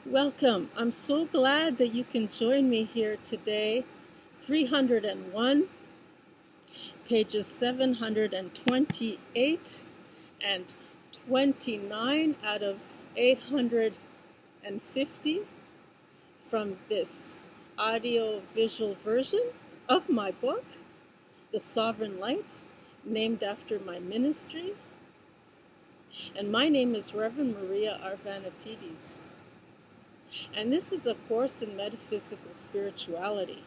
Welcome. I'm so glad that you can join me here today. 301, pages 728 and 29 out of 850 from this audio-visual version of my book, The Sovereign Light, named after my ministry. And my name is Reverend Maria Arvanitides. And this is a course in metaphysical spirituality.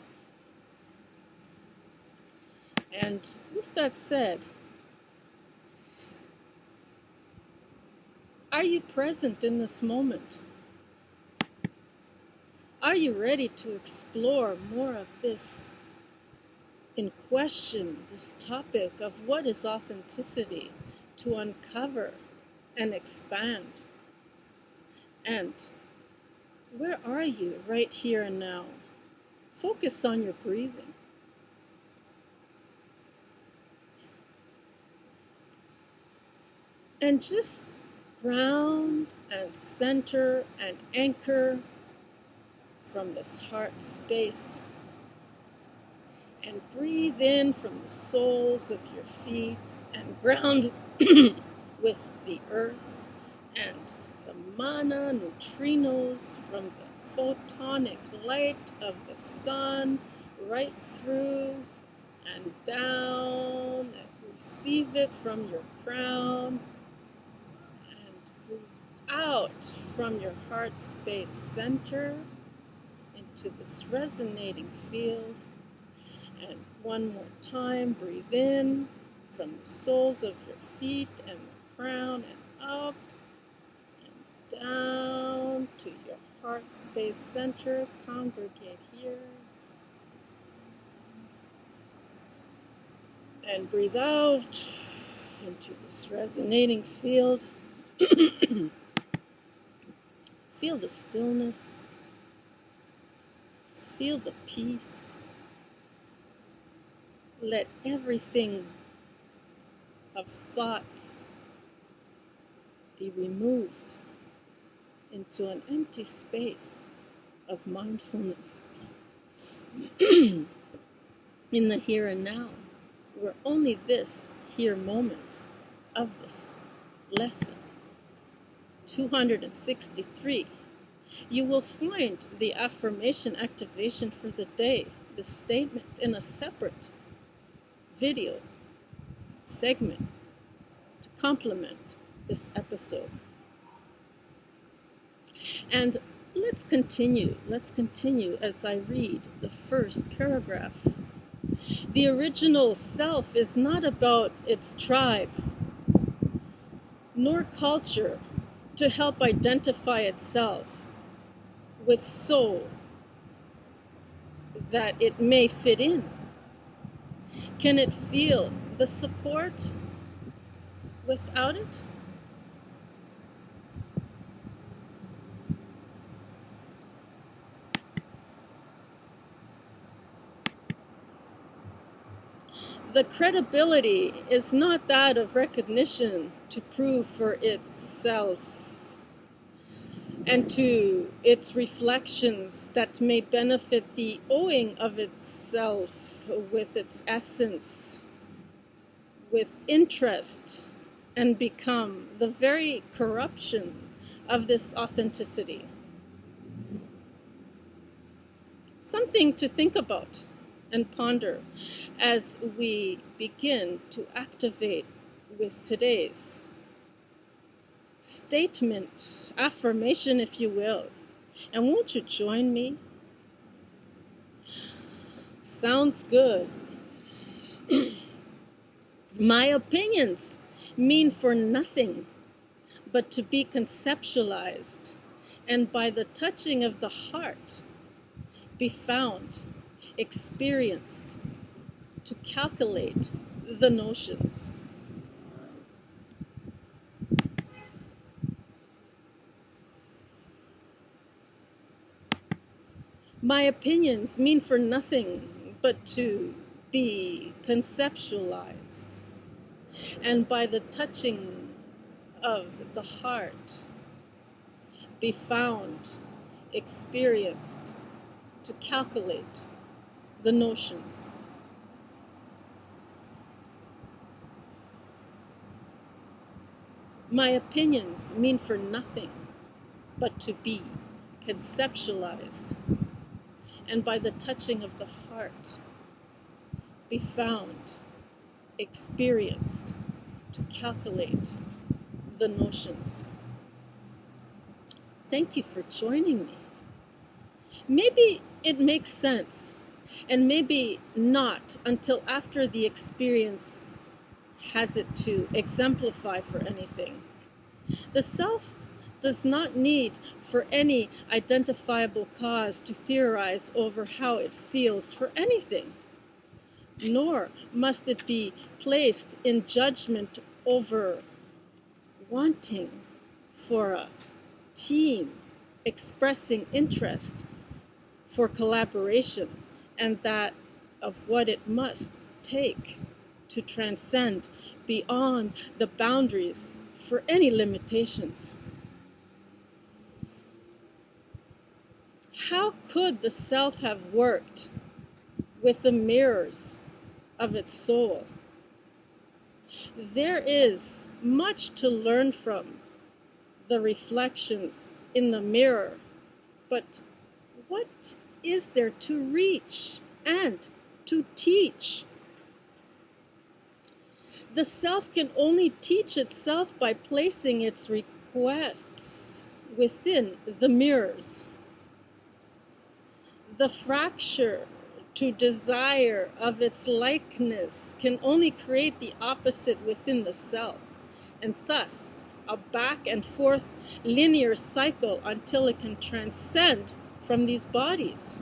And with that said, are you present in this moment? Are you ready to explore more of this in question, this topic of what is authenticity, to uncover and expand? And where are you right here and now? Focus on your breathing. And just ground and center and anchor from this heart space. And breathe in from the soles of your feet and ground with the earth and the mana neutrinos from the photonic light of the sun right through and down, and receive it from your crown and breathe out from your heart space center into this resonating field. And one more time, breathe in from the soles of your feet and the crown and up and down to your heart space center. Congregate here. And breathe out into this resonating field. Feel the stillness. Feel the peace. Let everything of thoughts be removed into an empty space of mindfulness in the here and now, where only this here moment of this lesson 263, you will find the affirmation activation for the day, the statement, in a separate video segment to complement this episode. And let's continue as I read the first paragraph. The original self is not about its tribe nor culture to help identify itself with soul that it may fit in. Can it feel the support without it? The credibility is not that of recognition to prove for itself and to its reflections that may benefit the owing of itself with its essence, with interest, and become the very corruption of this authenticity. Something to think about and ponder as we begin to activate with today's statement, affirmation, if you will. And won't you join me? Sounds good. My opinions mean for nothing but to be conceptualized, and by the touching of the heart be found, experienced, to calculate the notions. My opinions mean for nothing but to be conceptualized, and by the touching of the heart be found, experienced, to calculate the notions. My opinions mean for nothing but to be conceptualized, and by the touching of the heart, be found, experienced, to calculate the notions. Thank you for joining me. Maybe it makes sense, and maybe not until after the experience has it to exemplify for anything. The self does not need for any identifiable cause to theorize over how it feels for anything, nor must it be placed in judgment over wanting for a team expressing interest for collaboration, and that of what it must take to transcend beyond the boundaries for any limitations. How could the self have worked with the mirrors of its soul? There is much to learn from the reflections in the mirror, but what is there to reach and to teach? The self can only teach itself by placing its requests within the mirrors. The fracture to desire of its likeness can only create the opposite within the self, and thus a back and forth linear cycle until it can transcend from these bodies.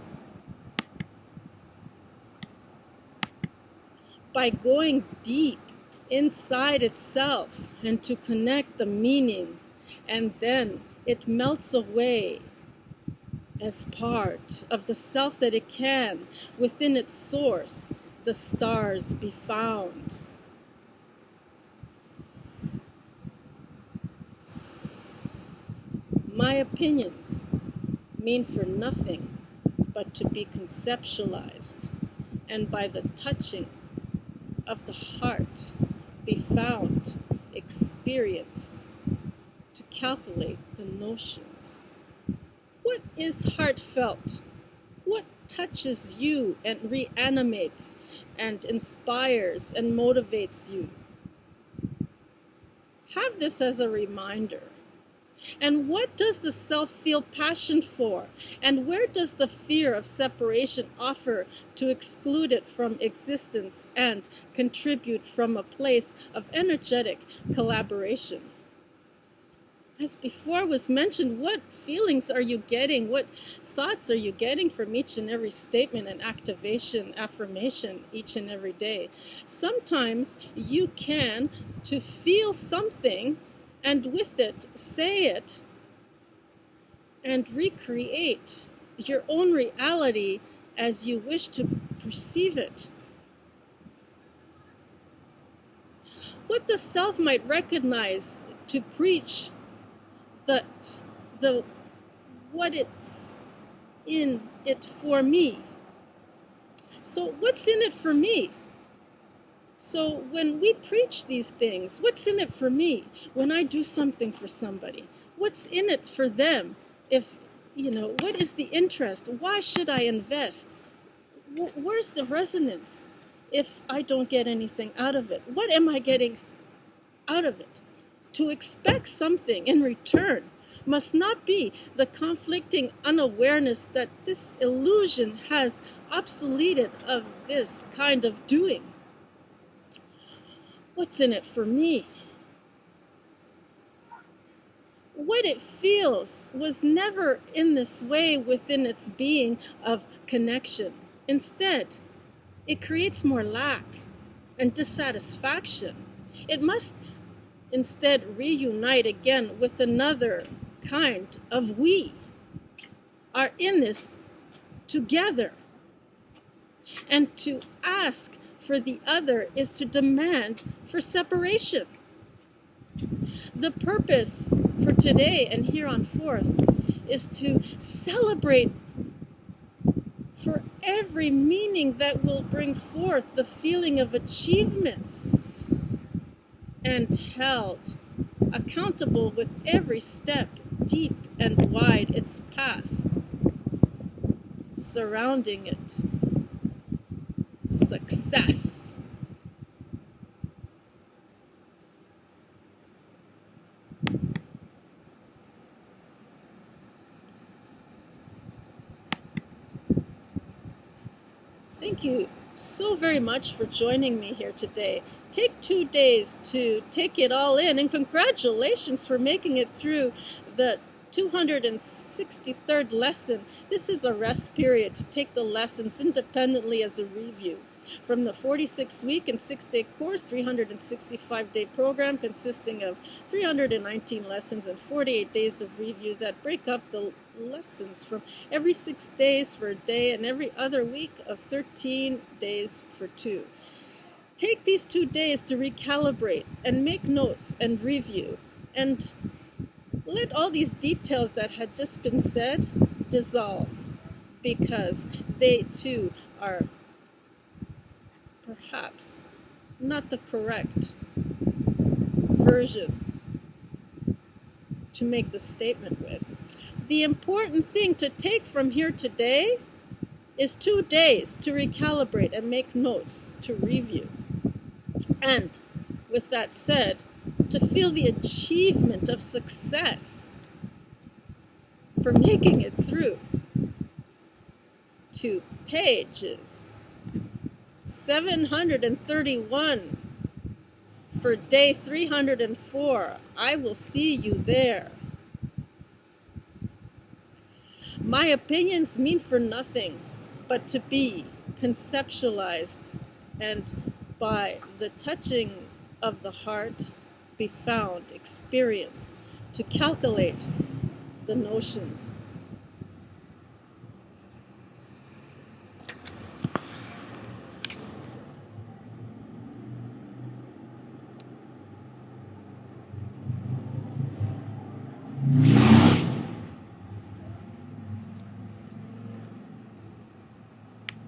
By going deep inside itself and to connect the meaning, and then it melts away as part of the self that it can within its source, the stars be found. My opinions mean for nothing but to be conceptualized, and by the touching of the heart be found, experience, to calculate the notions. What is heartfelt? What touches you and reanimates and inspires and motivates you? Have this as a reminder. And what does the self feel passion for? And where does the fear of separation offer to exclude it from existence and contribute from a place of energetic collaboration? As before was mentioned, what feelings are you getting? What thoughts are you getting from each and every statement and activation, affirmation each and every day? Sometimes you can, to feel something, and with it, say it, and recreate your own reality as you wish to perceive it. What the self might recognize to preach what it's in it for me. So what's in it for me? So when we preach these things, what's in it for me? When I do something for somebody, what's in it for them? If, what is the interest? Why should I invest? Where's the resonance if I don't get anything out of it? What am I getting out of it? To expect something in return must not be the conflicting unawareness that this illusion has obsoleted of this kind of doing. What's in it for me? What it feels was never in this way within its being of connection. Instead, it creates more lack and dissatisfaction. It must instead reunite again with another kind of we are in this together. And to ask for the other is to demand for separation. The purpose for today and here on forth is to celebrate for every meaning that will bring forth the feeling of achievements, and held accountable with every step, deep and wide its path, surrounding it success. Thank you so very much for joining me here today. Take 2 days to take it all in, and congratulations for making it through the 263rd lesson. This is a rest period to take the lessons independently as a review. From the 46-week and 6-day course, 365-day program consisting of 319 lessons and 48 days of review that break up the lessons from every 6 days for a day and every other week of 13 days for 2. Take these 2 days to recalibrate and make notes and review, and let all these details that had just been said dissolve, because they too are perhaps not the correct version to make the statement with. The important thing to take from here today is 2 days to recalibrate and make notes to review. And with that said, to feel the achievement of success for making it through to pages 731 for day 304. I will see you there. My opinions mean for nothing but to be conceptualized, and by the touching of the heart be found, experienced, to calculate the notions